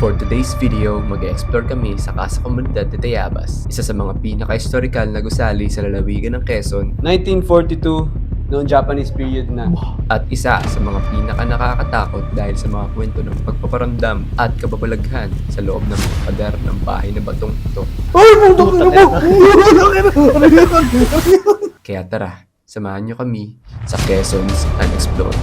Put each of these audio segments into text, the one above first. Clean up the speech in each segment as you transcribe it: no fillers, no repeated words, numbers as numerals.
For today's video, mag-explore kami sa Casa Comunidad de Tayabas, isa sa mga pinaka-historical na gusali sa lalawigan ng Quezon, 1942, noong Japanese period na. at isa sa mga pinaka-nakakatakot dahil sa mga kwento ng pagpaparamdam at kababalaghan sa loob ng mga pader ng bahay na batong ito. Kaya tara, samahan nyo kami sa Quezon's Unexplored.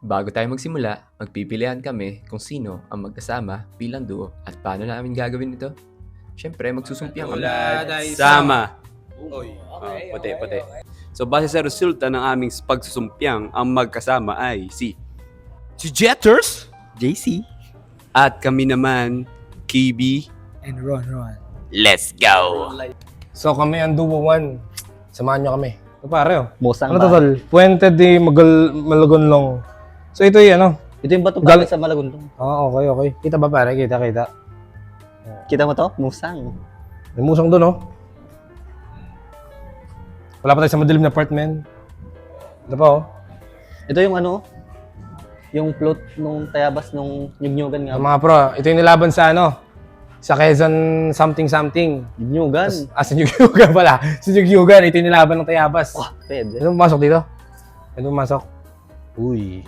Bago tayo magsimula, magpipilian kami kung sino ang magkasama bilang duo at paano namin gagawin ito. Siyempre, magsusumpihan kami. Sama. Puti. So base sa resulta ng aming pagsusumpiyang, ang magkasama ay si Jetters, JC at kami naman, KB. and Ron. Let's go! So kami ang duo 1. Samahan nyo kami. Ito pare oh. Musang Ano to tol? Puente de Malagonlong. So ito yung ano? Ito yung bato Galing- sa Malagundong. Okay. Kita ba pare? Kita. Kita mo to? Musang. May musang doon oh. Wala pa tayo sa madilim na part, men. Ito pa oh. Ito yung ano, yung plot nung Tayabas nung Nyugnyugan nga. Mga pro, ito yung nilaban sa ano? Sa Quezon something. Nyugnyugan. Sa Nyugyugan pala. Sa Nyugyugan, ito yung nilaban ng Tayabas. Wah, pwede. Ito pumasok dito. Ito pumasok. Uy.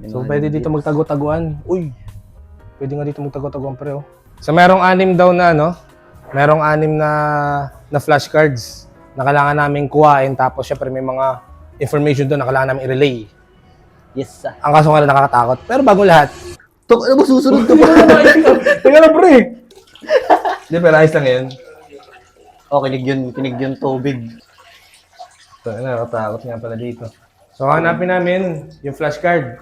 So pwede dito magtago-taguan. Uy. Pwede nga dito magtago-taguan pre oh. So merong 6 daw na ano? Merong 6 na flashcards na kailangan namin kuhain, tapos syempre may mga information doon na kailangan namin i-relay. Yes, sir. Ang kaso nga lang nakakatakot. Pero bago lahat. Tok, ano ba susunod to? Teka lang pre. Hindi, pero ayos lang yun. Oh, kinig yun tubig. Ito, nakakatakot nga pala dito. So hanapin namin yung flashcard.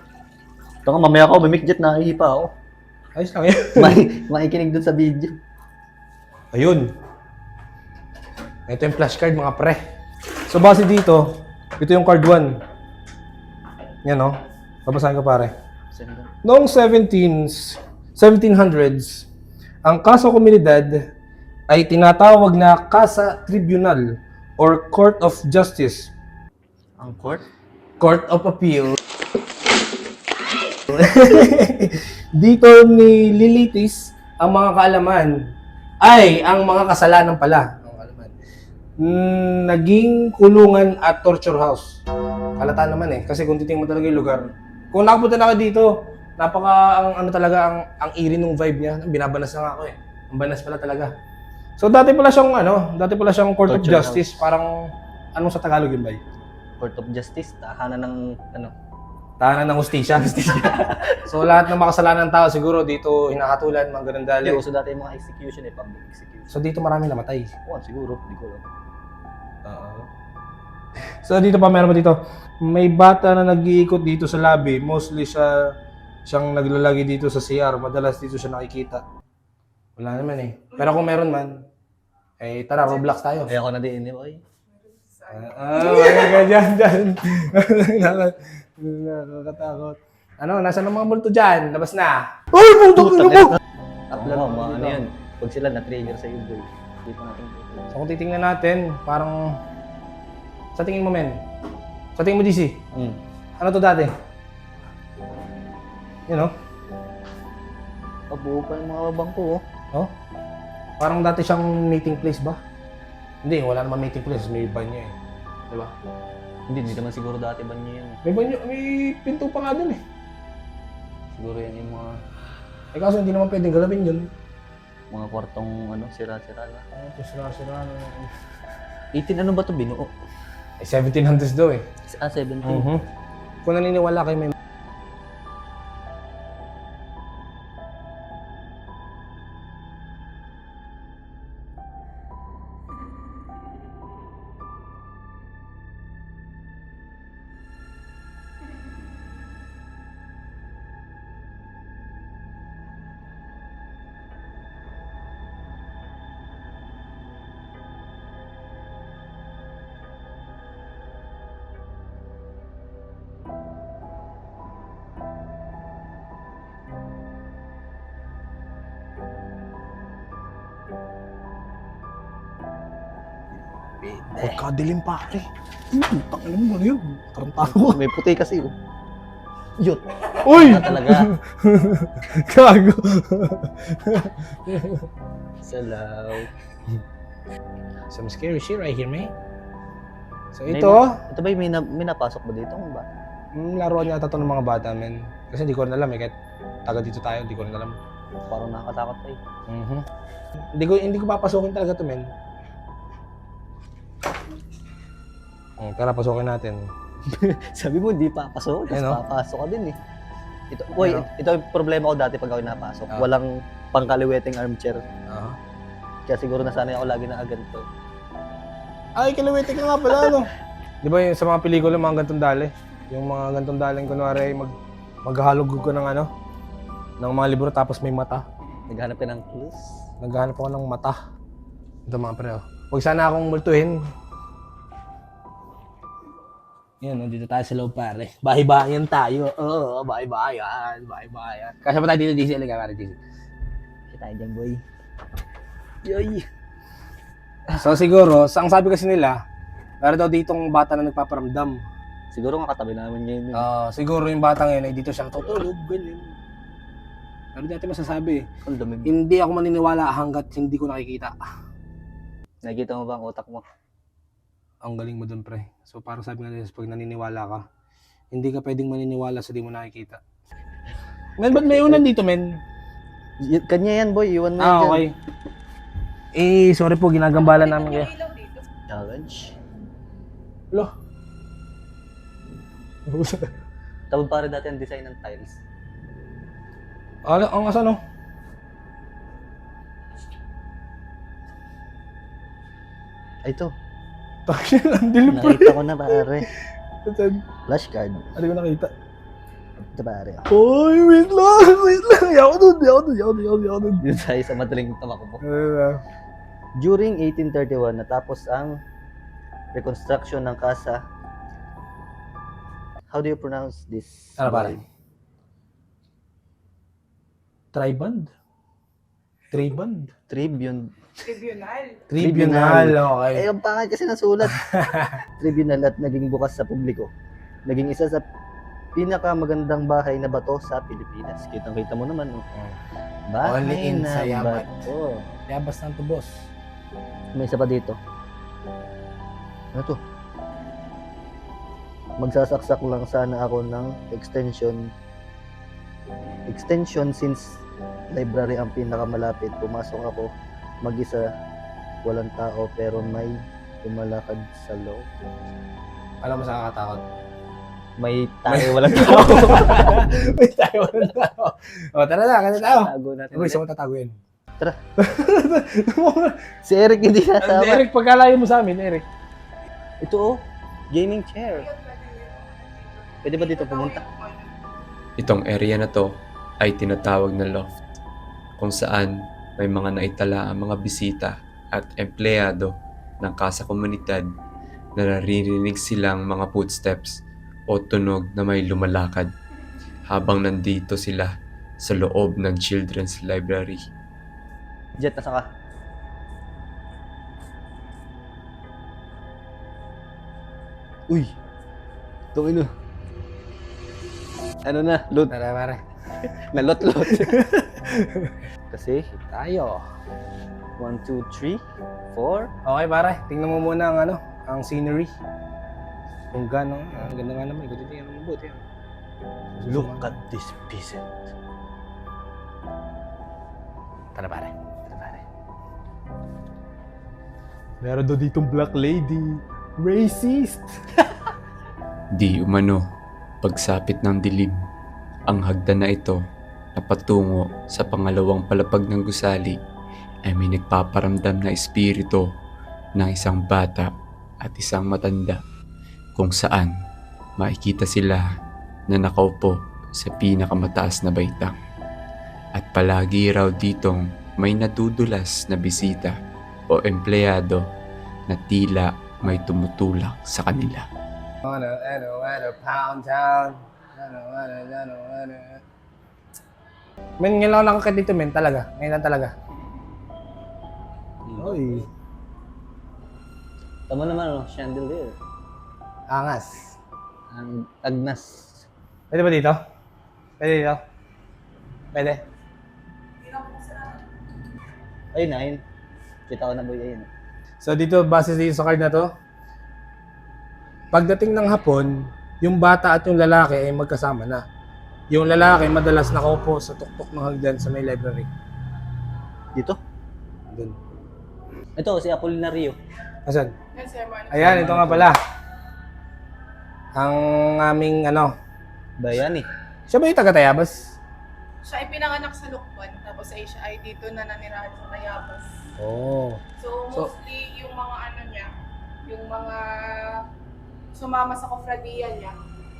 Ito nga, mamaya ako, bimikjet na, ihipa ako. Ayos lang yun. Makikinig dun sa video. Ayun. Ito yung flashcard mga pre. So base dito, ito yung card 1. Yan o. Babasahin ko pare. Noong 1700s, ang Casa Comunidad ay tinatawag na Casa Tribunal or Court of Justice. Ang court? Court of Appeal. Dito ni lilitis ang mga kaalaman ay ang mga kasalanan pala. Naging kulungan at torture house. Halata naman eh. Kasi kung titingnan mo talaga yung lugar. Kung nakapunta na ako dito, ang ang eerie nung vibe niya. Binabanas na nga ako eh. Ang banas pala talaga. So dati pala siyang Court of Torture Justice. Parang, anong sa Tagalog yun ba? Court of Justice, tahanan ng ano. Tahanan ng hustisya. So lahat ng makasalanan ng tao siguro dito hinahatulan, mga ganun dali. Uso dati yung mga execution public execution. So dito marami namatay. Oo, siguro, hindi ko alam. So dito pa meron pa dito. May bata na nag-iikot dito sa lobby. Mostly siyang naglalagi dito sa CR. Madalas dito siya nakikita. Wala naman eh. Pero kung meron man, eh tara, Roblox tayo. Kaya ako na din, boy. Dyan. Nakakatakot. Ano, nasa ng mga multo dyan? Labas na. Ay, puto mo! Upload mo, ano yan. Pag sila na-trigger sa iyo, boy. Dito natin. So kung titingnan natin, parang... Sa tingin mo, men? Sa tingin mo, DC? Ano to dati? Yun, oh. Pabuo pa yung mga bangko, oh. Oh? Parang dati siyang meeting place ba? Hindi, wala naman meeting place. May banyo eh. Diba? Hindi naman siguro dati ba niya yan. May banyo, may pinto pa nga dun eh. Siguro yan yung Eh kaso hindi naman pwedeng galawin yun. mga kwartong ano, sira-sira na. Sira-sira na. 18 ano ba ito binuo? Eh, 1700s daw eh. 17. Kung naniniwala kayo may... Pagkadilim pare. Putang alam mo ano yun. Tarantado ko. May puti kasi, oh. Yut. Uy! Na talaga. Gago. Salaw. Some scary shit right here, man. So May ito, Ito ba yung may napasok ba dito? Ano ba? laruan yata to ng mga bata, men. Kasi hindi ko rin alam eh, kahit taga dito tayo, hindi ko rin alam. Parang nakakatakot pa eh. Hindi ko papasukin talaga to, men. Tara, pasukin natin. Sabi mo, hindi papasok. Tapos Ano? papasok ka din eh. Ito yung problema ko dati pag ako napasok. Ah. Walang pangkaliweting armchair. Aha. Kaya siguro nasanay ako lagi na ganito. Ay, kalawitik na nga pala, ano? Di ba yung sa mga pelikula, mga gantong dali? Yung mga gantong daling, kunwari, maghahalog ko ng ano? Ng mga libro, tapos may mata. Naghanap ka ng clues. Naghahanap ako ng mata. Ito mga pre, oh. Huwag sana akong multuhin. Yan, dito tayo sa loob, pare. Bahay-bahayan tayo. Oo, bahay-bahayan. Bahay-bahayan. Kasya pa tayo dito, DC. Alaga, pare, DC. Kasi tayo dyan, boy. Yoy! So siguro, ang sabi kasi nila, meron daw ditong bata na nagpaparamdam. Siguro nga katabi namin ngayon. Siguro yung bata ngayon ay dito siya natutulog, ganyan. Pero di natin masasabi. Ang dumi. Hindi ako maniniwala hanggat hindi ko nakikita. Nakikita mo ba ang utak mo? Ang galing mo dun, pre. So parang sabi nga nila, pag naniniwala ka, hindi ka pwedeng maniniwala sa di mo nakikita. Men, ba't may unan dito, men? Kanya yan, boy. Iwan mo yan dyan. Okay. Sorry po, ginagambala namin kayo. Challenge. Lo. Tapos pare dati ang design ng tiles. Ang asa, no? Ay, ito. Takin, ang dilim, pre. Nakita ko na, pare. Saan? Flashcard. Ano ko nakita? Ito, pare. Oy, wait lang. Yaw dun. Yun tayo sa madaling tamakbo. Uh, During 1831, natapos ang reconstruction ng casa. How do you pronounce this? Ano pare? Triband? Triband? Tribune. Tribunal, okay. Eh, ang pangit kasi nasulat. Tribunal at naging bukas sa publiko. Naging isa sa pinakamagandang bahay na bato sa Pilipinas. Kitang-kita mo naman. Oh. Only in na Sayamat. bato. Yabas ng tubos. May isa pa dito. Ano to? Magsasaksak lang sana ako ng extension since library ang pinakamalapit. Pumasok ako mag-isa, walang tao pero may tumalakad sa loob. Alam mo sa kakatakot? May tayo, walang tao. May tayo na tao. O, tara na, kanya tayo. Tago natin. Uy, saan mo tatago yun? Tara. Si Eric hindi nasama. Eric, pagkalayo mo sa amin, Eric. Ito oh, gaming chair. Pwede ba dito pumunta? Itong area na to ay tinatawag na loft, kung saan may mga naitala ang mga bisita at empleyado ng kasa komunidad na naririnig silang mga footsteps o tunog na may lumalakad habang nandito sila sa loob ng children's library. Jet, nasa ka? Uy! Itong ino. Ano na? Loot. Tara, pare. Nalot-lot. Kasi, Tayo. 1, 2, 3, 4. Okay, pare. Tingnan mo muna ang ang scenery. Kung gano'n. Ang ganda nga naman. Ikaw tingnan mo mabuti. Look at this peasant. Tara, pare. Tara, pare. Meron daw ditong black lady. Racist. Di umano, pagsapit ng dilim, ang hagdan na ito na patungo sa pangalawang palapag ng gusali ay may nagpaparamdam na espiritu ng isang bata at isang matanda kung saan makikita sila na nakaupo sa pinakamataas na baitang. At palagi raw ditong may nadudulas na bisita o empleyado na tila may tumutulak sa kanila. Pound town. Men, ngayon lang ako nakakit dito, men. Talaga. Ngayon lang talaga. Uy. Tama naman, oh, chandelier. Angas. Ang agnas. Pwede ba dito? Pwede dito? Pwede? Ayun na, ayun. Kita ko na boy, ayun. So dito, base dito sa card na to, pagdating ng hapon, yung bata at yung lalaki ay magkasama na. Yung lalaki madalas nakaupo sa tuktok ng hagdan sa may library. Dito? Doon. Ito, si Apolinario. Asan? Ayan, ito nga pala. Ang aming Bayani. siya ba yung taga-Tayabas? Siya ay pinanganak sa Lukban, tapos ay siya ay dito na nanirahan sa Tayabas. Oo. So mostly yung mga ano niya, yung mga sumama sa kofradiya niya,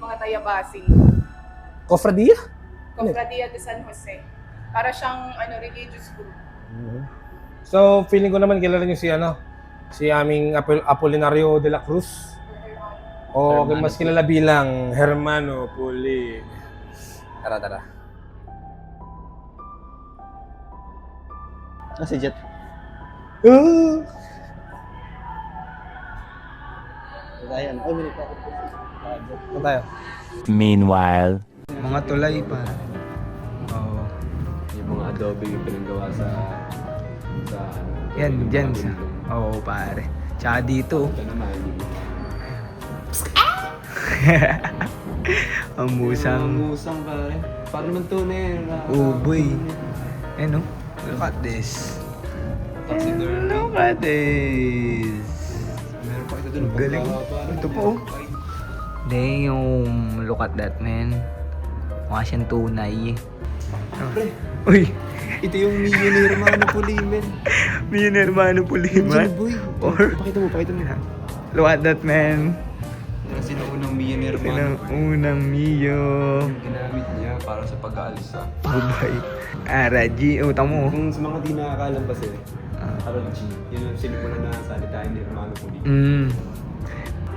mga Tayabasin. Kofradia? Kofradiya de San Jose. Para siyang religious group. So, feeling ko naman kilala niyo si aming Apolinario de la Cruz. O mas kilala bilang Hermano Puli. Tara. Si Jet. Ayan. Ay, minute ako. Ano tayo? Meanwhile. Mga tulay pa. Oo. Yung mga adobe yung pinagawa sa Yan, dyan sa... Oo, pare. Tsaka dito. Ito naman, yung Ang musang... musang pare. Parang naman tunay. Uboy. Ano? Look at this. Look at this. Meron pa ito dun. Galing. Ito po. Hindi, yung look at that, man. Mukha siyang tunay. Pre, Uy! ito yung Mio ni Hermano Pulimen. Mio ni Hermano Puliman. Boy. Or, Pakita mo. look at that, man. Yan sino unang Mio ni Ito Hermano. ng unang Mio. Yung ginamit niya para sa pag-aalsa. Bye. Araji, utang mo. Kung sa mga di nakakalam kasi, RG, yun yung sinimulan na salitain ni Hermano Pulimen. Mm.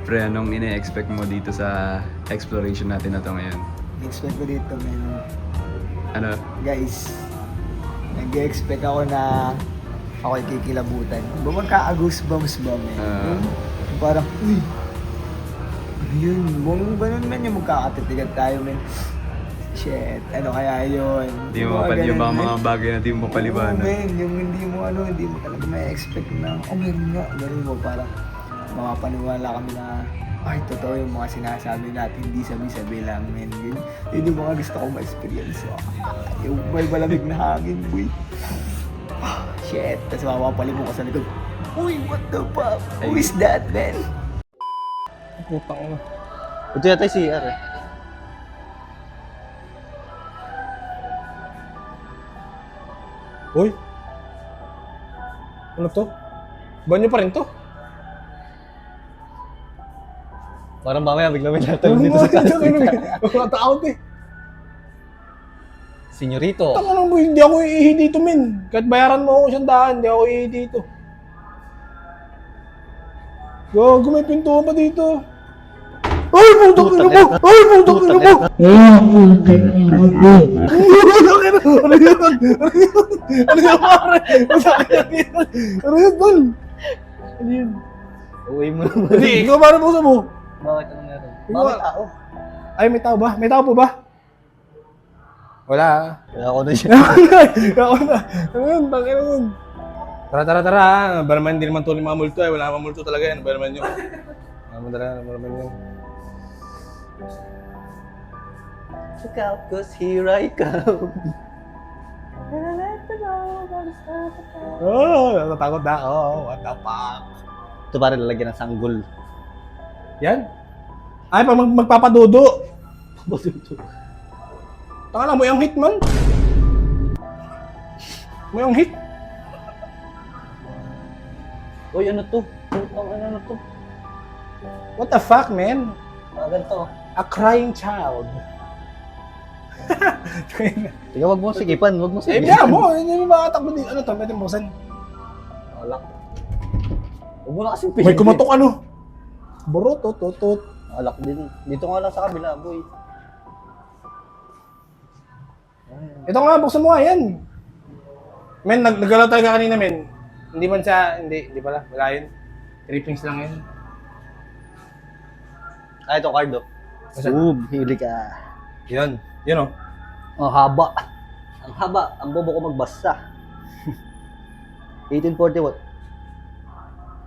Pre, anong ina-expect mo dito sa exploration natin na to ngayon? Expect ko dito, man. Ano? Guys, nag-expect ako na ako'y kikilabutan. Ba magka-goosebumps ba, man? Yung parang, uy, ano yun? Buong ganun, man, yung magkakatitigan tayo, man. Shit, ano kaya yun? Di mo mapal yung ganun, mga man. bagay na di mo Oo, paliwanag. man, yung hindi mo talaga may expect na, oh, meron nga, ganun mo, parang makapaniwala kami na, ay, totoo yung mga sinasabi natin, hindi sabi-sabi lang, men. Yun yung mga gusto kong ma-experience. Yung may malamig na hangin, boy. Shit, tapos mapapalibong ka sa likod. Uy, what the fuck? Who is that, man? Putang ina. Ito yata yung CR eh. Uy! Ano to? Banyo pa rin to? Parang mamaya bigla may natawag dito sa Mga tao eh. Senyorito. Tanga lang boy, hindi ako iihi dito, men. Kahit bayaran mo ako 100, hindi ako iihi dito. Gago, may pintuan pa dito. Ay, putok ina mo! Ay, putok ina mo! Ano yun? Ano yun, pare? Ano yun, tol? Ano yun? Uwi mo naman. Hindi, ikaw paano puso mo? Bakit ano meron? Ikaw- Bakit tao? Ay, may tao ba? May tao po ba? Wala. Kaya ako na siya. Ako na. Ano yun? Bakit ano yun? Tara. Ba naman hindi naman tuloy mga multo eh. Wala mga multo talaga yan. Ba naman yun? Ba naman yun? Look out, cause here I come. Oh, natatakot na ako. What the fuck? Ito parang lalagyan ng sanggol. Yan. Ay, pag magpapadudo. Taka lang mo yung hit, man. Mo yung hit. Uy, ano to? Ano to? What the fuck, man? Ganito. A crying child. Tiga, wag mo sigipan. Wag mo Eh, sigipan. biya mo. Hindi mo makatakbo dito. Ano to? Pwede mo san? Wala. Huwag mo na kasing May kumatok ano? Buro, tot. Alak din. Dito nga lang sa kabila, boy. Ito nga, buksan mo nga yan. Men, naggalaw tayo ka kanina, men. Hindi man siya, hindi pala. Wala yun. Trippings lang yun. Ah, ito, Cardo. Basta- Ooh, hili ka. Yun o. Ang haba. Ang haba. Ang bobo ko magbasa. 1841.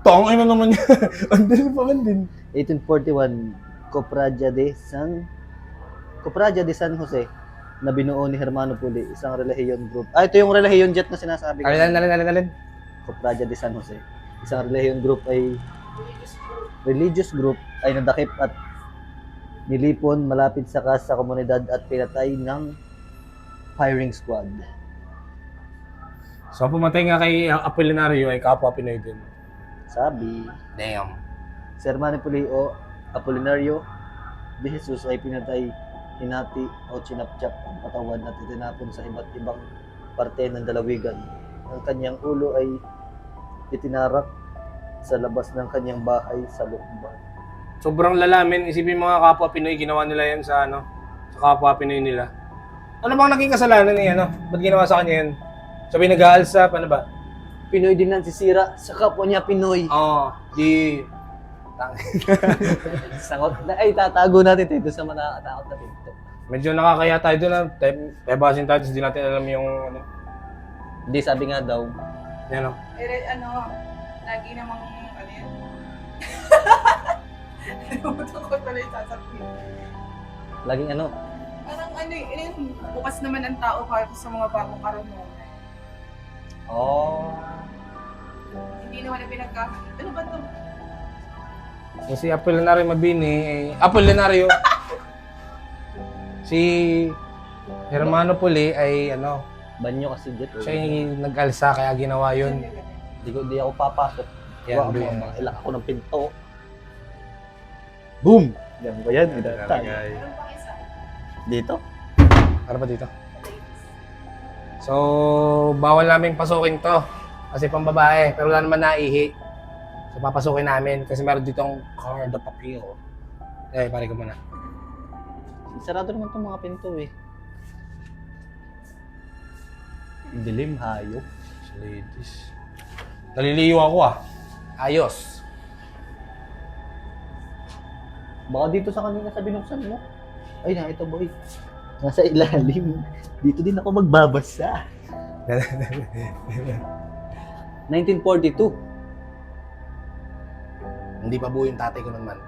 Tong, ano naman yan? Ang dali pa man din. 1841, Copradia de San Jose na binuo ni Hermano Puli, isang relihiyon group. Ito yung relihiyon jet na sinasabi ko. Alin. Copradia de San Jose. Isang relihiyon group ay religious group ay nadakip at nilipon malapit sa sa komunidad at pinatay ng firing squad. So, ang pumatay nga kay Apolinario ay kapwa Pinoy din. Sabi, Damn. si Hermano Puli o Apolinario de Jesus ay pinatay, hinati o chinapchap ang katawan at itinapon sa iba't ibang parte ng dalawigan. Ang kanyang ulo ay itinarak sa labas ng kanyang bahay sa lukban. Sobrang lalamin. Isipin mga kapwa Pinoy, ginawa nila yan sa sa kapwa Pinoy nila. Ano bang naging kasalanan niya, Ba't ginawa sa kanya yan? Sabi nag-aalsa, paano ba? Pinoy din ang sisira sa kapwa niya Pinoy. Oo, di... Sangot na, ay tatago natin tayo doon sa manakatakot na pinto. Medyo nakakaya tayo doon, Pebasin tayo, tapos di natin alam yung Hindi, sabi nga daw, yan, Lagi namang, ano yan? Nalimutan ko pala yung sasabihin. laging ano, Parang bukas naman ang tao para sa mga bagong karunungan. Hindi naman na ano ba ito? si Apolinario Mabini, Apolinario, si Hermano Puli ay banyo kasi jet. siya yung nag-alsa kaya ginawa yun. Di ako papasok. Yan, Yan, ilak ako ng pinto. Boom! Yan ba yan? Meron pang isa. Dito? Para ba dito? So, bawal namin pasukin to. Kasi pang babae, pero wala naman naihi. So, papasukin namin kasi meron ditong card of appeal. Pare ka muna. Sarado naman itong mga pinto eh. Dilim, hayop. Ladies. Naliliyo ako Ayos. Baka dito sa kanina sa binuksan mo. Ay na, ito boy. Nasa ilalim. Dito din ako magbabasa. 1942. Hindi pa buo yung tatay ko naman.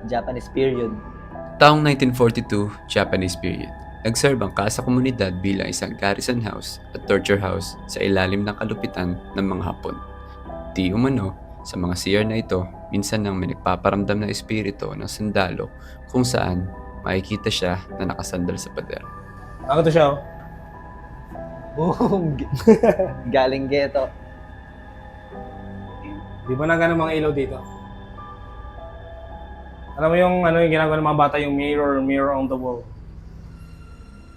Japanese period. Taong 1942, Japanese period. Nagserve ang Casa Komunidad bilang isang garrison house at torture house sa ilalim ng kalupitan ng mga Hapon. Di umano, sa mga CR na ito, minsan nang may nagpaparamdam na espiritu ng sundalo kung saan makikita siya na nakasandal sa pader. Ako to siya Boom! Galing ghetto. Di ba na ganun mga ilaw dito? Alam mo yung yung ginagawa ng mga bata, yung mirror on the wall.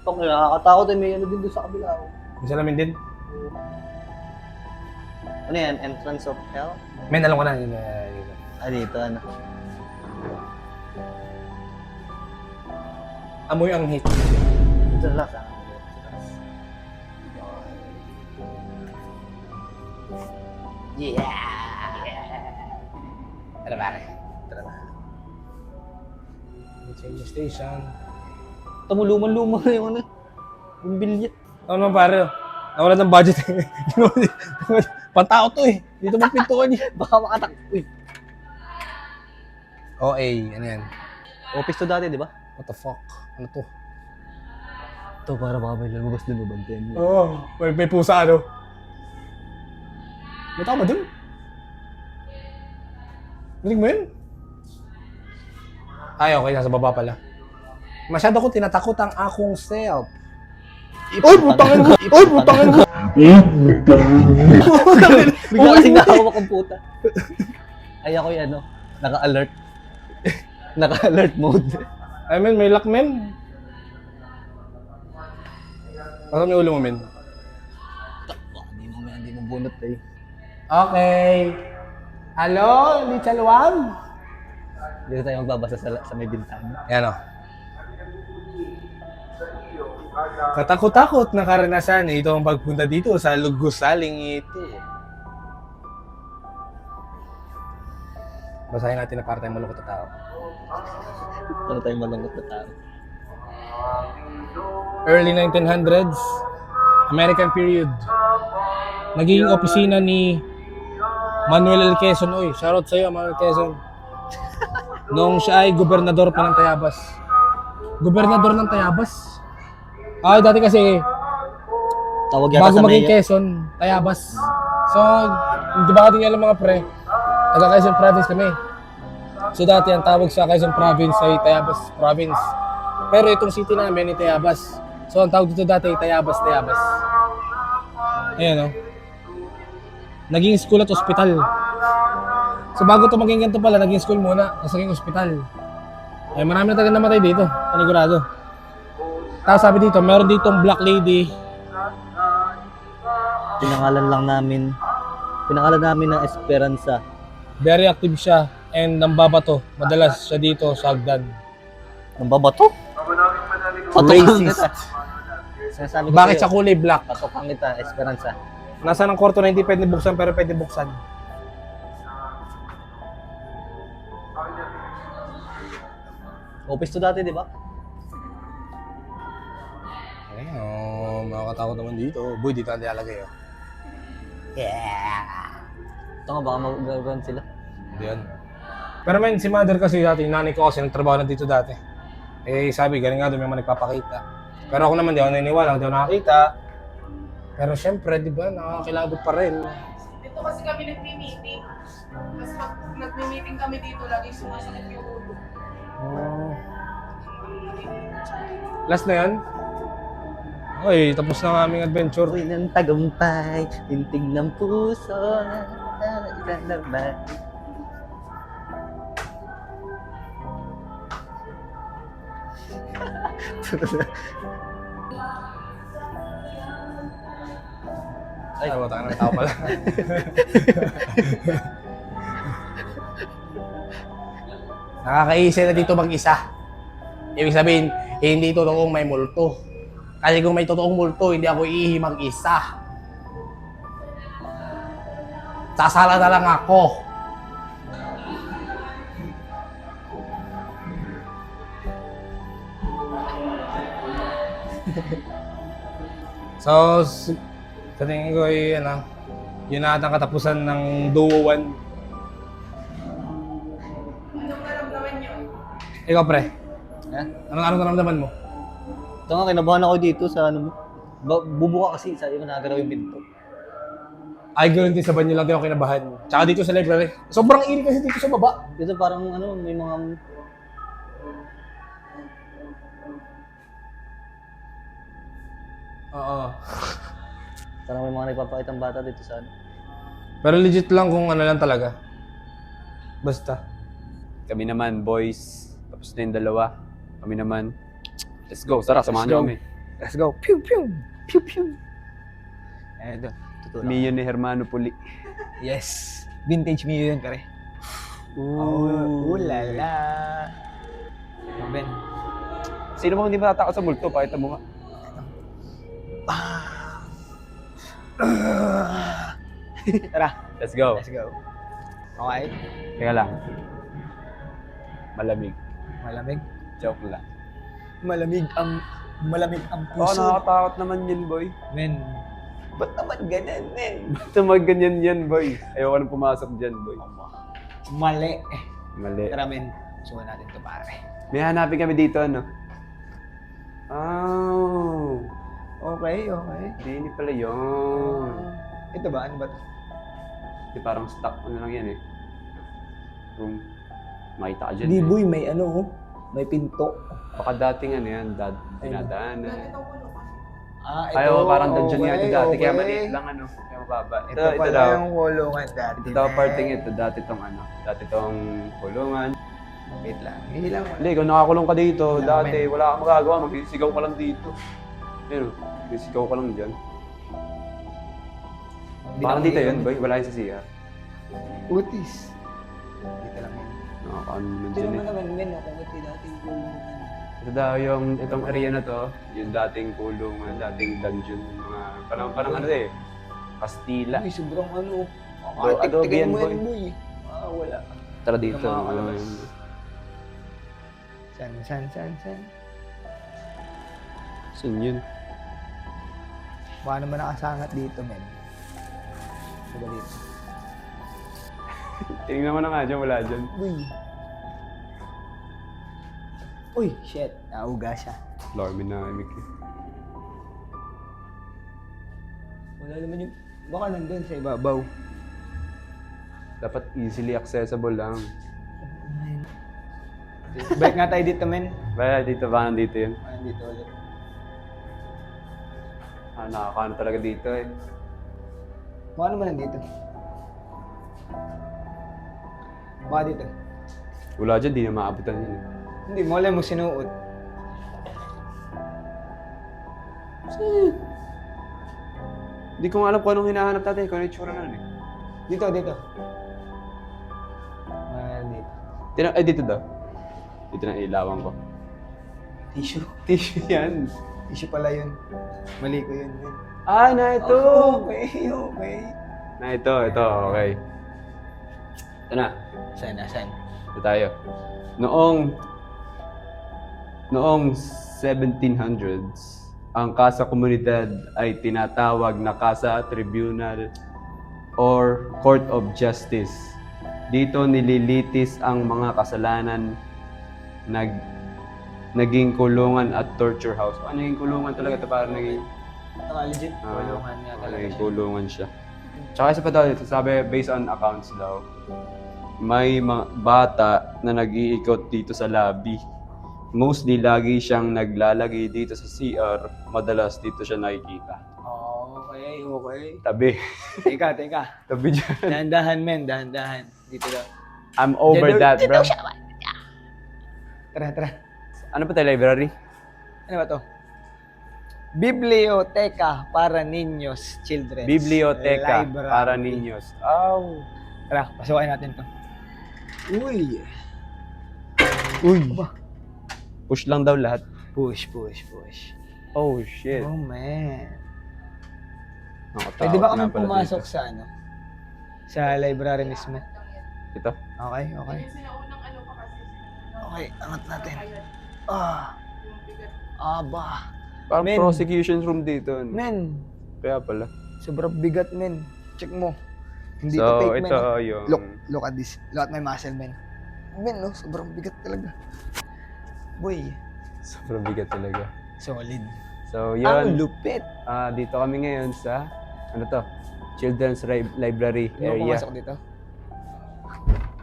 Ito, nakakatakot eh. May ano din doon sa kabila. Yung salamin din. Ano yan? Entrance of Hell? Men, alam ko na. Yun. Dito, ano? Amoy ang hit. Dito lang sa Tara pare. Tara na. Change station. Tumuluman-luman na yung ano. Yung bilyet. Ano naman pare? Nawala ng budget. Pantao to Dito mo pintuan Baka makatak. Uy, OA, ano yan? office to dati, di ba? What the fuck? Ano to? Ito, para baka may lumabas na mabantayan mo. Oo, may pusa May tao ba dun? Narinig mo yun? Ay, okay, nasa baba pala. Masyado ko tinatakot ang akong self. Oy, putangin mo! Oy, putangin mo! Bigla kasing nakahawak ang puta. Ay, ako yung naka-alert. Naka-alert mode. Ay, men, may lock, men. Pasok may ulo mo, men. Hindi mo bunot eh. Okay. Hello, Lichalwam? Dito tayo magbabasa sa may bintana. Yan o. Katakot-takot na karanasan ito ang pagpunta dito sa Lugusaling ito. Basahin natin na para tayong malungkot na tao. Ano tayong malungkot na tao? early 1900s, American period. Naging opisina ni Manuel L. Quezon. Uy, shoutout sa'yo, Manuel Quezon. Noong siya ay gobernador pa ng Tayabas. Gobernador ng Tayabas? Dati kasi, Tawag yata bago sa maging mayor. Quezon, Tayabas. So, di ba ating alam mga pre, taga Quezon Province kami. So dati ang tawag sa Quezon Province ay Tayabas Province. Pero itong city namin ay Tayabas. So ang tawag dito dati ay Tayabas. Ayan o. Naging school at ospital. So bago ito maging ganito pala, naging school muna, tapos naging ospital. Ay marami na taga namatay dito, panigurado. Tapos sabi dito, meron ditong Black Lady. Pinangalan namin ng Esperanza. Very active siya and nambabato. Madalas siya dito sa hagdan. Ang babato? Racist. Sinasabi ko Bakit sa'yo, sa kulay black? patokan kita, Esperanza. Nasa ng kwarto na hindi pwede buksan pero pwede buksan. Office to dati, di ba? Ayun, makakatakot naman dito. Boy, dito ang nilalagay oh. Ito nga, baka mag-ground sila. Hindi yan. Pero men, si mother kasi dati, nanay ko kasi nagtrabaho na dito dati. Eh sabi, galing nga doon may mga nagpapakita. Pero ako naman, di ako naniniwala, di ako nakakita. Pero syempre, di ba, nakakilabot pa rin. Dito kasi kami nagmi-meeting. Tapos pag nagmi-meeting kami dito, lagi sumasakit yung ulo. Last na yan? Oy, tapos na ang aming adventure. Uy, ng tagumpay, tintig ng puso, ilalabay. Ay, tawa ng tao pala. Nakakaisip na dito mag-isa. Ibig sabihin, hindi totoong may multo. Kasi kung may totoong multo, hindi ako iihi mag-isa. Sasala na lang ako. So, sa tingin ko ay, yun na ata ang katapusan ng Duo 1. Anong naramdaman niyo? Ikaw, pre. Ha? Anong naramdaman mo? Ito nga, kinabahan ako dito sa ano mo. Bubuka kasi, sabi mo nagaraw yung pinto. Ay, ganoon din sa banyo lang din ako kinabahan. Tsaka dito sa library. Sobrang init kasi dito sa baba. Dito parang ano, may mga... Oo. Parang may mga nagpapakitang bata dito sa ano. Pero legit lang kung ano lang talaga. Basta. Kami naman, boys. Tapos na yung dalawa. Kami naman. Let's go. Tara, samahan niyo kami. Let's go. Pew, pew. Pew, pew. Eto. Totoo lang. Mio ni Hermano Puli. Yes. Vintage Mio yun, pare. Ooh. Ulala. Ben. Sino bang hindi matatakot sa multo? Pakita mo nga. Tara. Let's go. Let's go. Okay. Teka lang. Malamig. Malamig. Joke lang. Malamig ang Oo, nakakatakot naman yun, boy. Men. Ba't naman ganun, men? Ba't naman ganyan yan, boy? Ayoko nang pumasok dyan, boy. Mali. Mali. Tara, men. Suwan natin to, pare. May hanapin kami dito, ano? Oh. Okay, okay. Hindi pala yun. Ito ba? Ano ba to? Di parang stuck, ano lang yan eh. Room. Makita ka dyan. Di eh. boy, may ano, oh. May pinto. Baka dating ano yan, dinadaanan. Ganito puno kasi. Ah, Ay, oo, parang dungeon nga ito dati, kaya maliit lang ano, kaya mababa. Ito pala daw. yung kulungan dati. Ito daw parting ito, dati tong ano, dati tong kulungan. Wait lang. Hihilang mo. Hindi, kung nakakulong ka dito, Wala, dati, wala kang magagawa, magsisigaw ka lang dito. Pero, magsisigaw ka lang dyan. Parang dito yun, boy, wala yung sa CR. Utis. Dito lang yun. Nakakaano naman Ito dyan naman eh. naman, men. Kung ito dating kulungan. Ito daw yung, itong area na to, yung dating kulungan, dating dungeon, mga, parang ano eh, Kastila. Uy, sobrang ano. Adobe yan, mo boy. yan, boy. Ah, wala. Tara dito, Yung mga ano kalabas. yun. San. So Saan yun? Baka naman nakasangat dito, men. Diba dito? Tingnan mo na nga dyan, wala dyan. Uy! Uy, shit. Nauga siya. Alarmin na, Emik. Wala naman yung... Baka nandun sa ibabaw. Dapat easily accessible lang. Balik nga tayo dito, men. Baya, dito ba? Nandito yun. Dito ulit. Nakakano talaga dito eh. Baka naman nandito. Baka dito. Wala dyan, di na maabutan yun eh. Hindi, wala mo sinuot. Hindi ko nga alam kung anong hinahanap natin, kung ano yung tsura na eh. Dito, dito. Dito. Dito daw. Dito na ilawan ko. Tissue. Tissue yan. Tissue pala yun. Mali ko yun, men. Ah, na ito! Okay, okay. Na ito, okay. Ito na. Saan, saan? Ito tayo. Noong 1700s, ang Casa Comunidad ay tinatawag na Casa Tribunal or Court of Justice. Dito nililitis ang mga kasalanan, naging kulungan at torture house. Ano naging kulungan talaga ito? Parang naging Legit, kulungan nga talaga naging siya. kulungan siya. Tsaka isa pa daw dito, sabi based on accounts daw, may mga bata na nag-iikot dito sa lobby. Mostly lagi siyang naglalagay dito sa CR, madalas dito siya nakikita. Okay, okay. Tabi. Teka. Tabi dyan. Dahan-dahan, men. Dahan-dahan. Dito daw. I'm over that, bro. Tara. Ano pa tayo, library? Ano ba to? Biblioteca para niños, children. Biblioteca Library. para niños. Oh. Tara, pasukin natin to. Uy! Push lang daw lahat. Push. Oh, shit. Oh, man. Nakatakot Pwede ba nga kami pala pumasok dito. sa ano? Sa library mismo? Ito? Okay. Yung sinaunang ano pa kasi. Okay, angat natin. Ayun, yung bigat. Aba. Parang Men. prosecution room dito. no? Men, Kaya pala. sobrang bigat, men. Check mo. Hindi to So, fake, men. ito oh. yung... Look at this. Look at my muscle, men. Men, no? Sobrang bigat talaga. Boy, Sobrang bigat talaga. solid. So, Ang yun. lupit. Dito kami ngayon sa, ano to? Children's Library Hindi mo area. pumasok dito?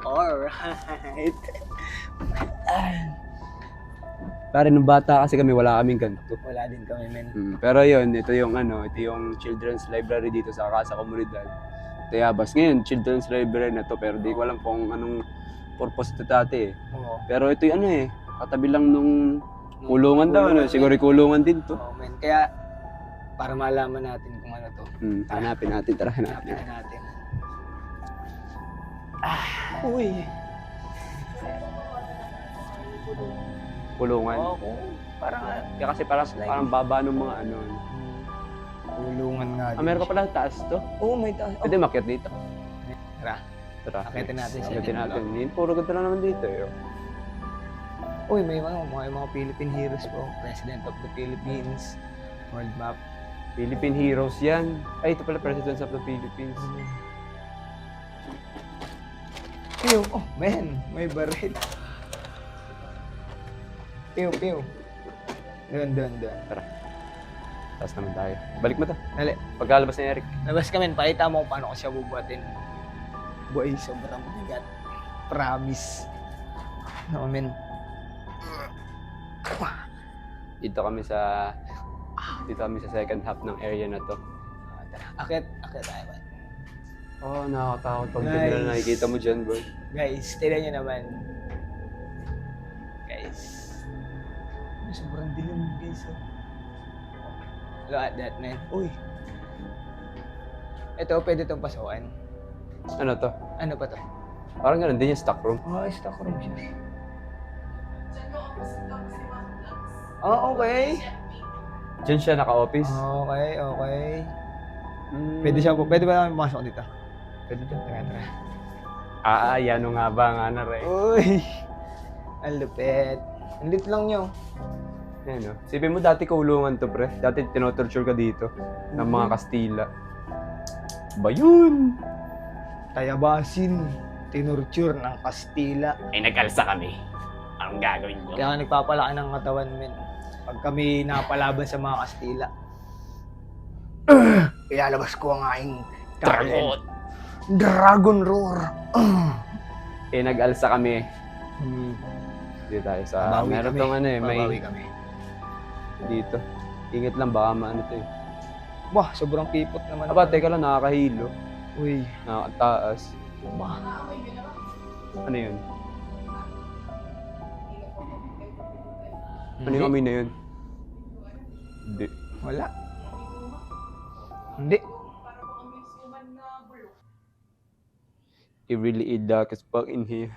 Alright. Pare, nung bata kasi kami, wala kaming ganito. Wala din kami, men. Pero yun, ito yung Children's Library dito sa Casa Comunidad. Tayabas. Ngayon, Children's Library na to, pero di ko alam kung anong purpose ito dati eh. Oo. Pero ito yung katabi lang nung kulungan daw, siguro kulungan din to. Oo, men. Kaya, para malaman natin kung ano to, Hanapin natin, tara hanapin. hanapin natin. Uy. Kulungan. Oo, parang Kaya kasi parang baba ng mga kulungan nga din. meron ka pala taas to? Oo, may taas. Pwede makyat dito. Tara. Tara. Akitin natin siya. Akitin natin. Puro ganda lang naman dito eh. Uy, may mga Philippine heroes po. President of the Philippines. World map. Philippine Heroes yan. Ay, ito pala President of the Philippines. Pew! Oh, man! May baril. Pew. Doon. Tara. Taas naman tayo. Balik mo to. Dali. Pagkalabas ni Eric. Labas ka, men. Pakita mo kung paano ko siya bubuhatin. Boy, sobrang bigat. Promise. No, men. Dito kami sa second half ng area na to. Akit tayo, man. Oh, nakakatakot pag Nice. bigla na nakikita mo dyan, bro. Guys, tignan nyo naman. Guys. Sobrang dilim, guys. Look at that, man. Uy. Ito, pwede itong pasukan. Ano to? Ano pa to? Parang ganun din yung stock room. Stock room siya. Diyan yung opposite lang si Ma'am Vlogs. Okay. Diyan siya naka-office. Okay. Pwede ba namin pumasok dito? Pwede dyan. Tara. Yan nga ba nga na rin. Uy! Ang lupit. Ang lit lang nyo. Ayan, no? Sipin mo, dati kulungan to, pre. Dati tinotorture ka dito ng mga Kastila. Ba yun? Tayabasin, tinurture ng Kastila. Ay, nag-alsa kami. Anong gagawin nyo? Kaya nagpapalaki ng katawan, men. Pag kami napalaban sa mga Kastila, ilalabas ko ang aking Dragon! Dragon Roar. Nag-alsa kami. Dito tayo sa... Babawi meron kami. tong ano may... Babawi kami. Dito. Ingat lang, baka maano to eh. Wah, sobrang kipot naman. Aba, teka lang, nakakahilo. Uy. Nakakataas. Bah. Ano yun? Ano yung amoy na yun? Hindi. Wala. Hindi. It really is dark as fuck in here.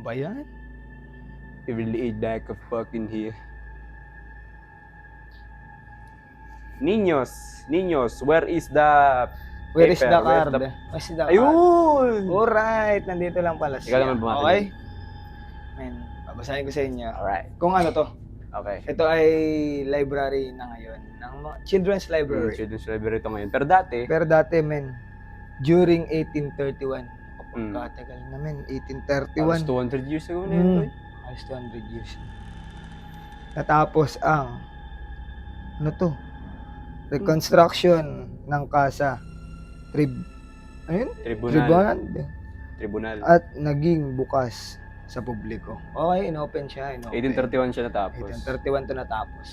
Ba yan? It really is dark as fuck in here. Niños, where is the Where is the paper? Where's card? the- Where's the card? Ayun! Alright, nandito lang pala siya. Ikaw naman bumati. Okay? Men, babasahin ko sa inyo. Alright. Kung ano to, Okay. ito ay library na ngayon, ng children's library. Children's library ito ngayon. Pero dati, Pero dati, men, during 1831, Mm. kapagkatagal na, men, halos 1831. 200 years ago na yun. Mm. boy. Halos 200 years. Natapos ang, ano to? Reconstruction ng Casa ayun? Tribunal. Tribunal. Tribunal. At naging bukas sa publiko. Okay, inopen siya. 1831 siya natapos. 1831 to natapos.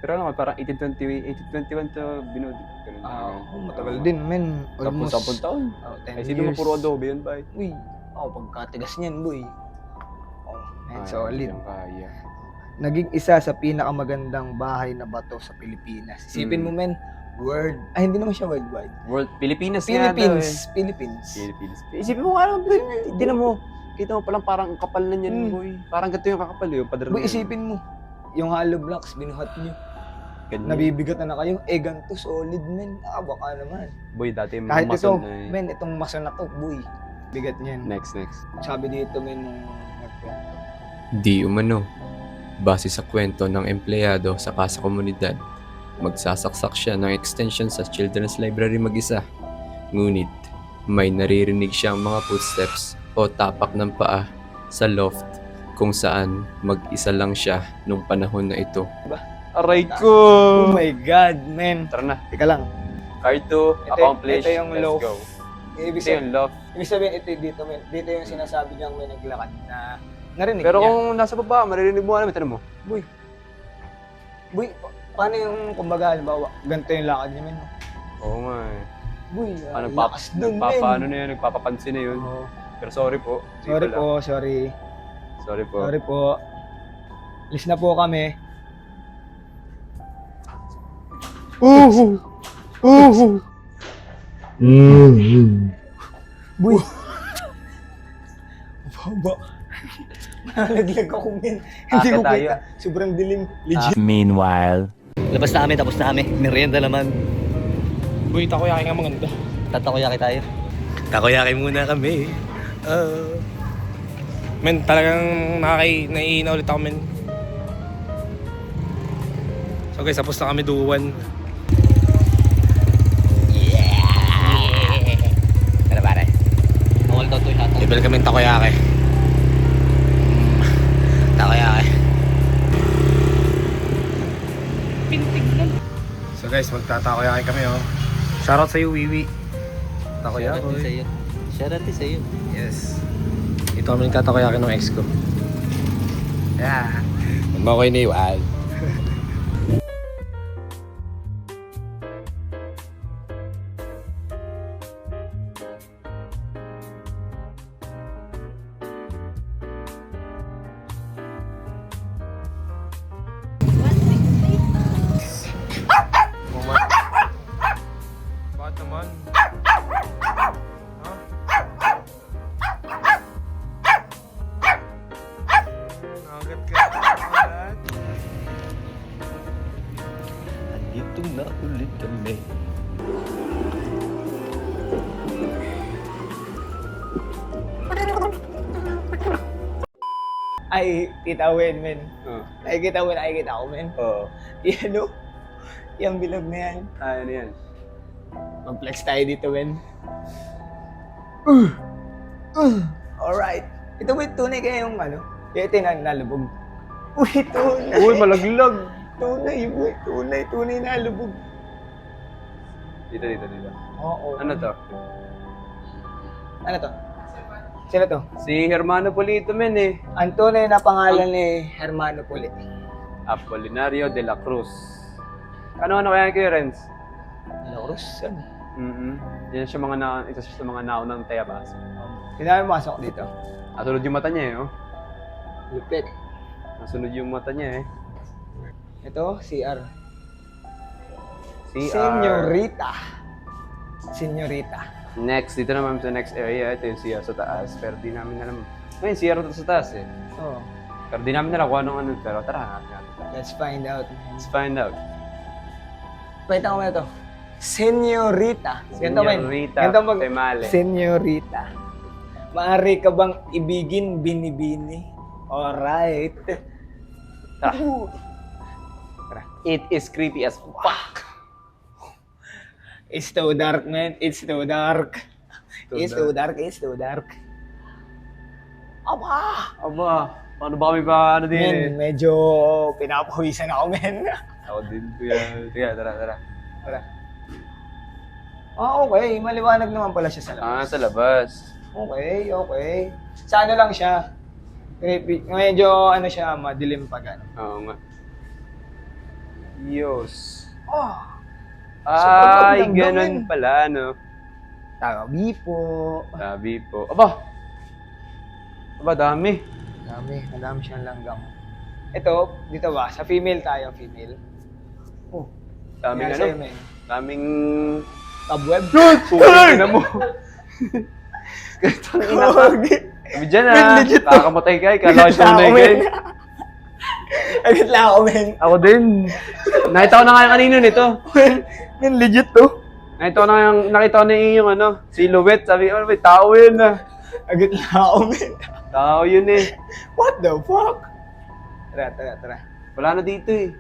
Pero ano, parang 1821 to binudi. Ganun na. Matagal din, men. Tapos Almost 10 taon. 10 Ay, sino mo years. puro adobe yun, bay? Uy, pagkatigas niyan, boy. Men, solid. Yung kaya. Naging isa sa pinakamagandang bahay na bato sa Pilipinas. Isipin mo, men, hindi naman siya worldwide. Pilipinas nga daw eh. Philippines. Philippines. Isipin mo nga lang, hindi na mo. Kita mo palang parang kapal na niyan, boy. Parang ganito yung kakapal yung pader Boy, isipin mo, yung hollow blocks, binuhat nyo. Ganyan. Nabibigat na kayo. Ganito, solid, men. Baka naman. Boy, dati yung Kahit ito, mason na eh. men, itong maso na to, boy. Bigat niyan. Next. Sabi dito, men, nung nagkwento. Di umano, base sa kwento ng empleyado sa Kasa Komunidad, magsasaksak siya ng extension sa Children's Library mag-isa. Ngunit, may naririnig siyang mga footsteps o tapak ng paa sa loft kung saan mag-isa lang siya nung panahon na ito. Aray ko! Oh my God, men. Tara na. Teka lang. Card 2, accomplish. ito yung Let's loft. go. Ibig Ito yung love. sabihin, ito dito, men. Dito yung sinasabi niyang may naglakad na narinig Pero niya. kung nasa baba, maririnig mo alam, tanong mo. Boy, paano yung, kumbaga, halimbawa, ganito yung lakad niya, men. Oo nga eh. Boy, Lakas dun, men. nagpapaano na yun, nagpapapansin na yun. Oo. Pero sorry po. Sige Sorry lang. po, sorry. Sorry po. Sorry po. Alis na po kami. Boy. Baba. Nalaglag ako, men. Hindi ko tayo. kita. Sobrang dilim. Legit. Meanwhile. Labas na kami, tapos na kami. Merienda naman. Boy, takoyaki nga maganda. Tatakoyaki tayo. Takoyaki muna kami. Men, talagang naiina ulit ako, men. So guys, tapos na kami duwan. Tara pare. Awal daw to yung hatang. Ibel kami takoyaki. Takoyaki. So guys, magtatakoyaki kami, oh. Shoutout sa'yo, Wiwi. Shoutout din Takoyaki. sa'yo. Shoutout din sa'yo. Yes. Ito kami nagtatakoyaki ng ex ko. Yeah. Huwag mo ako iniwan. Bakit naman? Nagat ka agad. Andito na ulit kami. Ay, Tita Wen, men. Oh. Ay, nakikita ko, men. Oo. Yan, no? Yung bilog na yan. Ano yan? Mag-flex tayo dito, men. Alright. Ito ba tunay kaya yung ano? Ito yung nalubog. Uy, tunay. Uy, malaglag. Tunay nalubog. Dito. Oo. Ano to? Ano to? Sino to? Si Hermano Polito, men eh. Ang tunay na pangalan ni Hermano Pulit. Apolinario de la Cruz. Ano kaya kay Renz? Loros, ano? Yan siya isa siya sa mga naunang tayabas. Kailangan masok dito. Nasunod yung mata niya eh, oh. Lupit. Nasunod yung mata niya eh. Ito, CR. Senyorita. Next, dito naman sa next area. Ito yung CR sa taas. Pero di namin alam. Ngayon, CR to sa taas eh. Oh, Pero di namin alam kung anong ano. Pero tara, hanapin natin. let's find out. Let's find out. Pakita ko muna ito. Senyorita. Senyorita Temale. Senyorita. Maaari ka bang ibigin binibini? Alright. Tara. It is creepy as fuck. It's too dark, man. It's too dark. It's too dark. Aba, paano ba kami pa ano din eh? Men, medyo pinapawisan ako, men. Ako din, kuya. Sige, tara. Okay. Maliwanag naman pala siya sa labas. Sa labas. Okay. Sa ano lang siya? Medyo ano siya, madilim pa gano'n. Oo nga. Diyos. Oh, Ay, pagkakaganda, ganun men. pala, no? Tabi po. Sabi po. Aba, dami. Madami siyang langgam. Ito, dito ba? Sa female tayo, female. Oh, Daming yan ano? sa'yo, men. Daming... Tabweb. Putang ina mo. Ganitong ina ka. Sabi dyan kakamatay ka, kala ko tunay ka eh. Agad lang ako, men. Ako din. Nakita ko na nga yung kanino nito. Men, legit to. Nakita ko na yung ano, silhouette. Sabi ko, may tao yun ah. Agad lang ako, men. Tao yun eh. What the fuck? Tara. Wala na dito eh.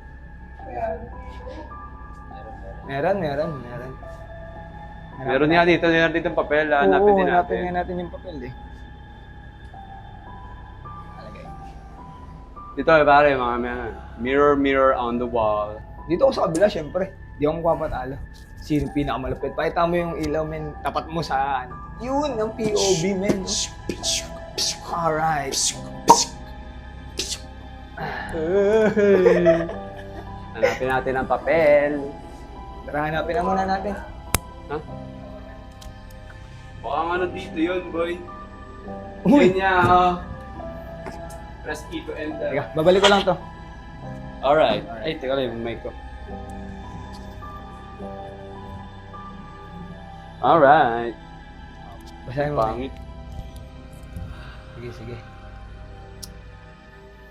Meron. Meron nga dito yung papel. Hanapin din natin. hanapin nga natin yung papel eh. Alagay. Dito pare, mga mirror on the wall. Dito ako sa kabila, syempre. Di ako magpapatalo. Sino pinakamalapit? Pakita mo yung ilaw, men. Tapat mo sa ano. Yun, ang POV, men. No? Alright. Hanapin natin ang papel. Tara, hanapin na muna natin. Ha? Baka ano dito yun, boy. Uy! Yun niya, press E to enter. Teka, babalik ko lang to. Alright. Ay, teka lang yung mic ko. Alright. Basahin mo. Pangit. Sige.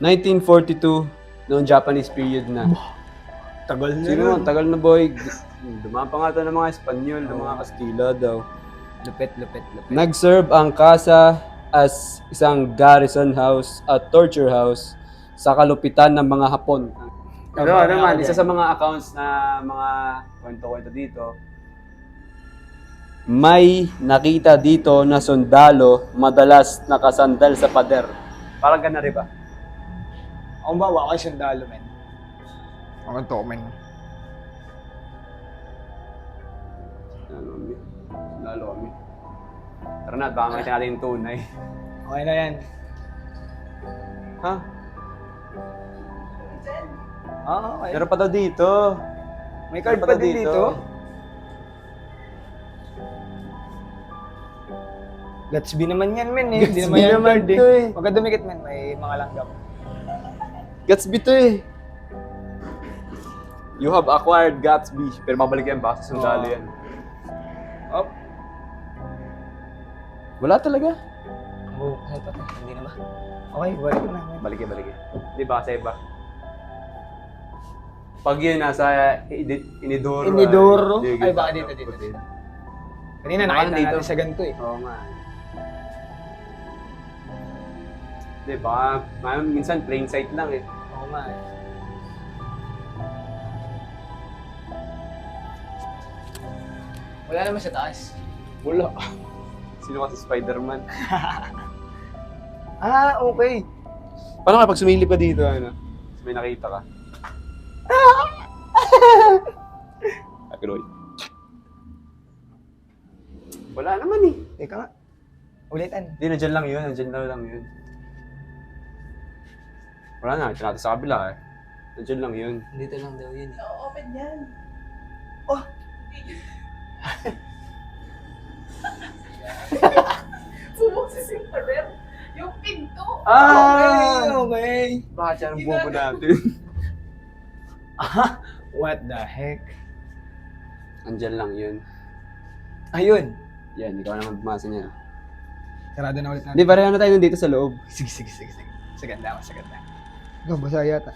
1942, noong Japanese period na. Tagal na Sino yun. ang tagal na boy? Dumaan pa nga ito ng mga Espanyol, ng mga Kastila daw. Lupit. Nag-serve ang casa as isang garrison house at torture house sa kalupitan ng mga Hapon. Pero naman, isa sa mga accounts na mga kwento-kwento dito, may nakita dito na sundalo madalas nakasandal sa pader. Parang gana rin ba? Ako ba, wala kayo sundalo, men. Ako to, men. Sundalo kami. Tara na, baka makita natin yung tunay. Okay na yan. Ha? Okay. Meron pa daw dito. May card pa din dito. Gatsby naman yan, men eh. Hindi Gatsby naman yan naman card to eh. Huwag ka dumikit, men. May mga langgam. Gatsby to eh. You have acquired Gatsby. Pero mabalik yan, baka sa sundalo yan. Op. Wala talaga. Oh, ano pa to? Hindi na ba? Okay, balik ko na. men. Balik yan. Di ba sa iba? Pag yun nasa Inidoro. Inidoro? Hindi, Ay, kita. baka dito. Kanina Baka nakita dito. natin sa ganito eh. Oo nga. Di ba? Minsan plain sight lang eh. Oo nga eh. Wala naman sa taas. Wala. Sino kasi Spider-Man? Ah, okay. Paano kapag sumilip ka dito, ano? May nakita ka? Agroy. Wala naman eh. Teka nga. Ulitan. Hindi, nandyan lang yun. Nandyan lang yun. Wala na, ito natin sa kabila eh. Nandyan lang yun. Dito lang daw yun. Na-open yan. Oh. Bumuksis yung pader. Yung pinto. Okay, okay. Bakit yan ang bobo natin? What the heck? Nandyan lang yun. Ayun. Yan, ikaw naman bumasa niya. Sarado na ulit natin. Hindi, pareho na tayo nandito sa loob. Sige. Sa ganda, mas ganda. Ikaw, basa yata.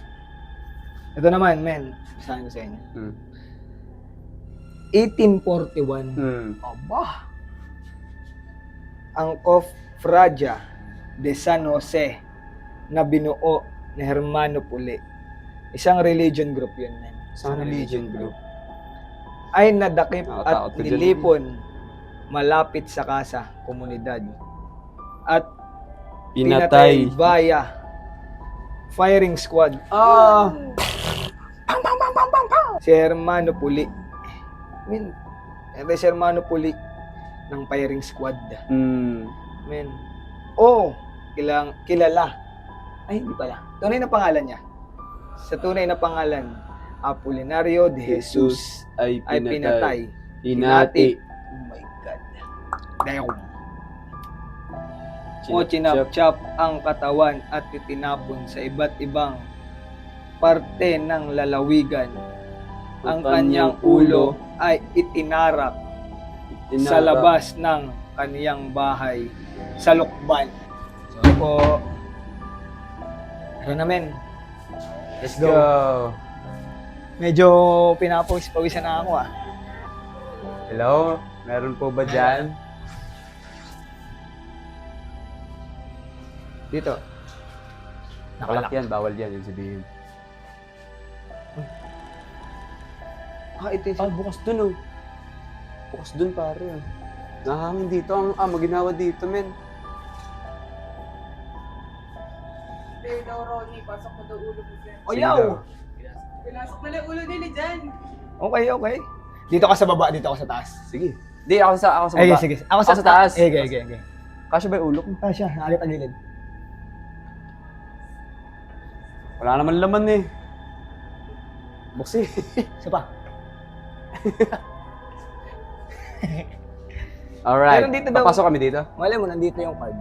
Ito naman, men. Basahin ko sa inyo. 1841. Aba. Ang Cofradia de San Jose na binuo ni Hermano Puli. Isang religion group yun, men. Isang religion group. Ay nadakip Nakatakot at ka dyan. nilipon malapit sa kasa, komunidad. At Pinatay. via firing squad. Ah! Si Hermano Puli. Men, ito si Hermano Puli ng firing squad. Men. Oh, kilala. Ay, hindi pala. Tunay na pangalan niya. Sa tunay na pangalan, Apolinario de Jesus ay ay pinatay. Hinati. Oh my God. Dahil o chinap-chap ang katawan at itinapon sa iba't ibang parte ng lalawigan. Ang kanyang ulo ay itinarap sa labas ng kaniyang bahay sa Lukban. So po, ano namin? Let's go. Medyo pinapawis-pawisan na ako ah. Hello? Meron po ba dyan? Dito. Nakalak yan, bawal yan, yung sabihin. Ah, ito yung... Bukas dun oh. Bukas dun pare. Nahangin dito, ang maginawa dito men. Pero daw, Ronnie, pasok mo daw ulo mo dyan. Oh, yaw! Pinasok mo lang ulo nila dyan. Okay. Dito ka sa baba, dito ka sa taas. Sige. Di, ako sa Ay, baba. sige. Ako sa taas. Okay. Kasya ba yung ulo ko? Ah, siya. Nakakita ang gilid. Wala naman laman eh. Buksi. Isa pa. Alright. Meron dito daw. Papasok kami dito. Malay mo, nandito yung card.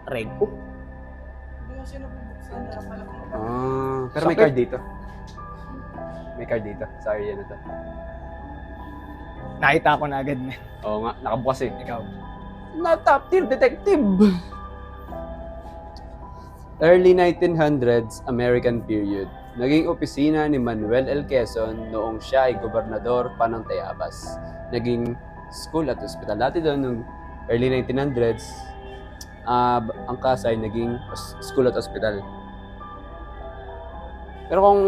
Red. Oh, Hindi mo siya nabubuksan. Pala kung Pero may Sakit. card dito. May card dito. Sorry, yan na to. nakita ko na agad, man. Oo nga, nakabukas eh. Ikaw. Na top tier detective. Early 1900s American period. Naging opisina ni Manuel L. Quezon noong siya ay gobernador pa ng Tayabas. Naging school at hospital. Dati doon, nung early 1900s, ang Kasay naging school at hospital. Pero kung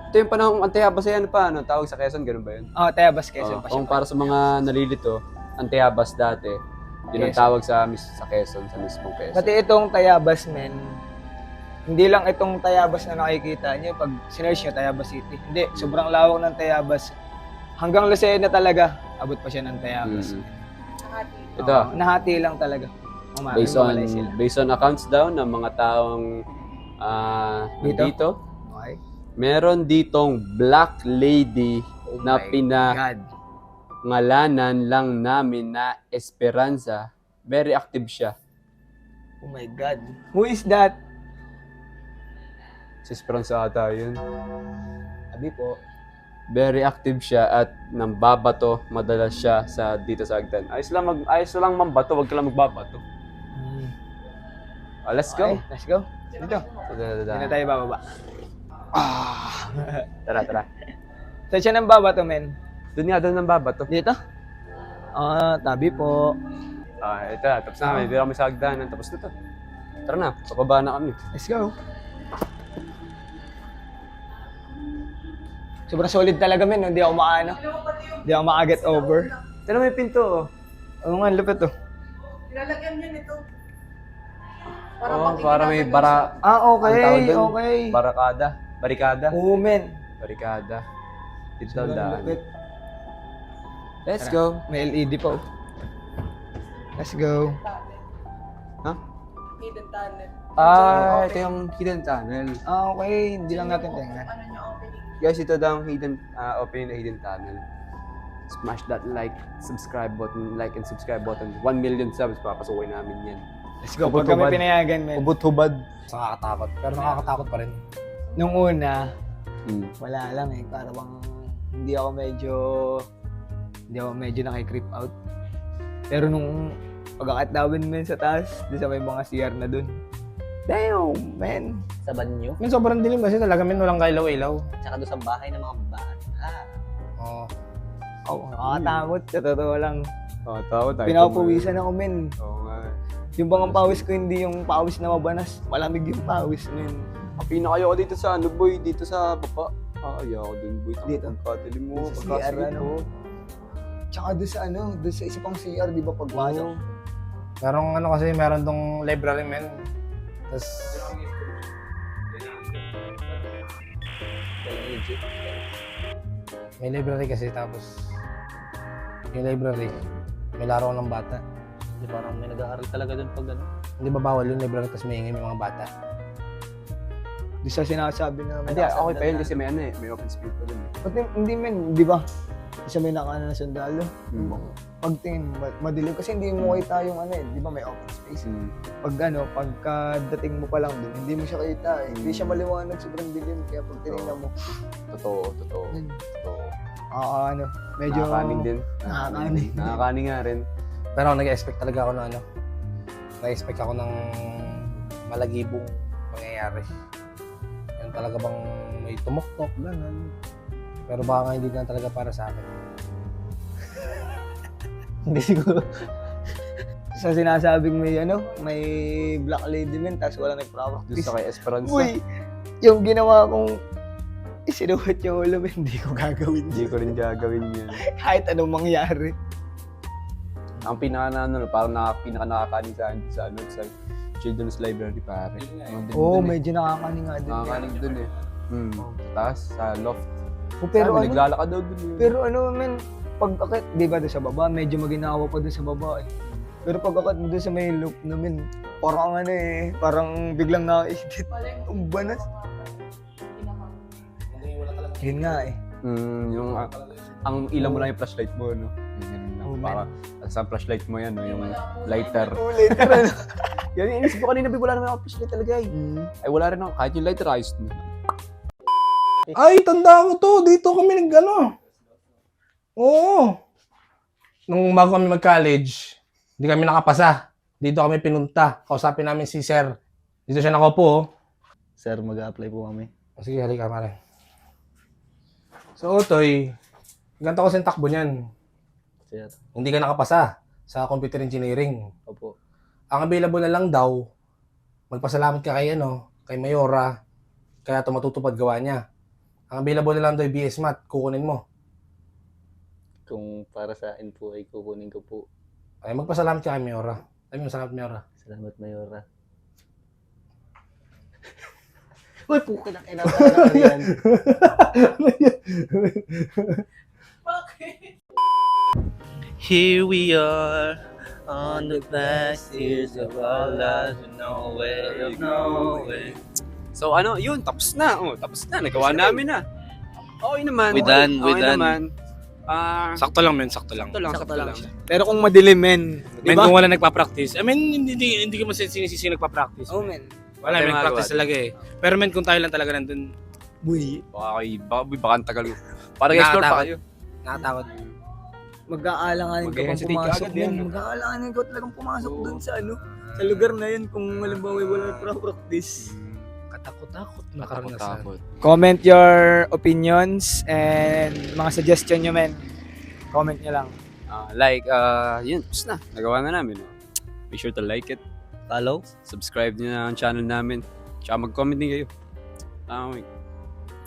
ito yung panahon ang Tayabas ay ano pa, ano, tawag sa Quezon, ganun ba yun? Oh, Tayabas, Quezon pa siya. Kung para sa mga nalilito, ang Tayabas dati, yun ang Quezon. tawag sa Quezon, sa mismong Quezon. Pati itong Tayabas, men, hindi lang itong Tayabas na nakikita niyo pag sinearch niyo Tayabas City. Hindi, sobrang lawak ng Tayabas. Hanggang Lucena talaga, abot pa siya ng Tayabas. nakati. Ito, Oo, nahati lang talaga. based on accounts daw ng mga taong Dito? dito, Okay. meron ditong Black Lady Oh na my God. pinangalanan lang namin na Esperanza. Very active siya. Oh my God. Who is that? Si Esperanza ata yun. Sabi po. Very active siya at nambabato madalas siya dito sa Agdan. Ayos lang mambato, wag ka lang magbabato. Let's go. Okay, let's go. Dito. Hindi na tayo bababa. Tara. Saan siya nang baba to, men? Doon nga, doon nambabato. Dito? Tabi po. Ito, tapos na kami. Dito kami sa Agdanan. Tapos na to. Tara na, papaba na kami. Let's go. Sobrang solid talaga men, hindi ako maano. Hindi ako makaget over. Pero may pinto, oh. Oo nga, lupit oh. Nilalagyan niya nito. Oh, para may bara... Ah, Ang tawag okay, dun? okay. Barakada. Barikada. Oo men. Barikada. Dito Sobrang daan. lupit. Let's go. May LED pa oh. Let's go. Ha? Hidden tunnel. Ah, ito yung hidden tunnel. Ah, okay. Hindi lang natin tingnan. Ano niya opening? Guys, ito daw ang hidden, opening na hidden tunnel. Smash that like, subscribe button, like and subscribe button. 1 million subs, papasukin namin yan. Let's go. Pag kami pinayagan men. Ubot-hubad. Nakakatakot. Pero nakakatakot pa rin. Nung una, Hmm. wala lang eh. Para bang hindi ako medyo nakikreep out. Pero nung pag-akit namin men sa taas, di sa may mga CR na dun. Damn, man. Sa banyo, Men, sobrang dilim kasi talaga, men, walang kailaw-ilaw. tsaka doon sa bahay ng mga bata. Oo. Oh, nakakatakot. Sa totoo lang. Oh, tao tayo. Pinapawisan ako men. Oo nga. Yung bang ang pawis ko hindi yung pawis na mabanas. Malamig yung pawis men. Ang pinakayo ko dito sa ano boy, dito sa baba. Ayaw ko dun boy. Dito? Pagkatili mo, Sa CR, pagkasakit ano? mo. Tsaka doon sa isa pang CR, di ba pagpasok? Merong ano kasi, meron tong library, men. Tapos, may library kasi, tapos, yung library, may laro ng bata. Di parang may nag-aaral talaga doon pag ano. Hindi ba bawal yung library tapos may ingay may mga bata? Di sa sinasabi na Hindi, okay pa yun kasi may ano eh, may open space pa dun eh. Pati, hindi men, di ba? Isa may nakaano na sundalo. Hmm. Pagtingin, madilim. Kasi hindi mo kita yung ano eh, di ba may open space. Pag ano, pagkadating mo pa lang dun, hindi mo siya kita eh. Hindi siya maliwanag, sobrang dilim. Kaya pag tinignan mo, Totoo. yun. Totoo. Ano, medyo... Nakakaning din. Nakakaning. Nakakaning nga rin. Pero nag-expect talaga ako ng ano, nag-expect ako ng malagibong mangyayari. Yan talaga bang may tumuktok, gano'n. Pero baka nga hindi na talaga para sa akin. Hindi siguro. Sa sinasabing may ano, may black lady men, tapos wala Doon nag-practice. sa kay Esperanza. Uy, yung ginawa kong isinuhat yung ulo, men, hindi ko gagawin Hindi yun. ko rin gagawin yun. Kahit anong mangyari. Ang pinaka parang pinaka nakakaning sa ano sa Children's Library pare. Oo, medyo nakakaning nga din. Nakakaning dun eh. Sa taas, sa loft. Pero Sabi, ano, naglalakad daw dun eh. pero ano, men, pag-akit, di ba doon sa baba, medyo maginawa pa doon sa baba eh. Pero pag-akit doon sa may loop namin, parang ano eh, parang biglang nakaisip. Wala yung Ang banas. pinaka- Yun nga eh. Yung ang ilaw mo lang yung flashlight mo, no? Yung ganun lang. Oh, Para sa flashlight mo yan, no? Yung lighter. Oh, later ano. Yan, inisip ko kanina, wala naman ako flashlight talaga eh. Ay, wala rin ako. Kahit yung lighter, ayos na. Ay, tanda ko to. Dito kami nag-ano. Oo. Nung bago kami mag-college, hindi kami nakapasa. Dito kami pinunta. Kausapin namin si Sir. Dito siya nakaupo. Oh. Sir, mag-a-apply po kami. O, sige, halika, mare. So, Otoy, ganito kasi ang takbo niyan. Sir, Hindi ka nakapasa sa computer engineering. opo. Ang available na lang daw, magpasalamat ka kay, kay Mayora, kaya ito matutupad gawa niya. Ang available na lang daw yung BS Math, kukunin mo. Kung para sa akin po ay kukunin ko po. Ay, magpasalamat ka kay Mayora. Sabi mo, salamat Mayora. Salamat, Mayora. Uy, pukin na kailangan na yan. Bakit? Here we are on the last years of our lives, no way of knowing. So ano, yun, tapos na. Tapos na. Nagawa namin na. Okay naman. We done, we okay done. naman. Sakto lang, men. Sakto lang. Sakto lang. Pero kung madilim, men. Men, kung wala nagpa-practice. I mean, hindi ko sinisisi nagpa-practice. Oh, men. Wala, Tayo men. Practice magagawa. talaga eh. Pero men, kung tayo lang talaga nandun, Buy. Baka ang tagal. Para explore pa kayo. nakatakot. Mag-aalanganin ka pang Mag-hesitate ka pumasok agad yan, yan. no? Mag-aalanganin ka talagang pumasok dun sa ano. Sa lugar na yun kung halimbawa wala nagpa-practice. Katakot-takot na karanasan. Comment your opinions and mga suggestion nyo, men. Comment nyo lang. Yun, tapos na. Nagawa na namin. Be sure to like it. Follow? Subscribe nyo na ang channel namin. Tsaka mag-comment din kayo.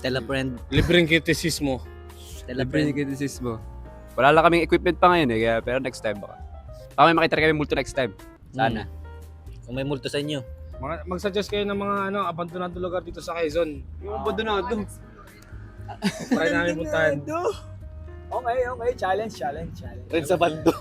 Tell a friend. Libreng kritisismo. Tell a friend. Criticism mo. Wala lang kaming equipment pa ngayon kaya, pero next time baka. Baka may makita rin kami multo next time. Sana. Kung may multo sa inyo. Mag-suggest kayo ng mga abandonado lugar dito sa Quezon. Yung abandonado. Try namin puntahan. Okay, challenge. Red sa bando.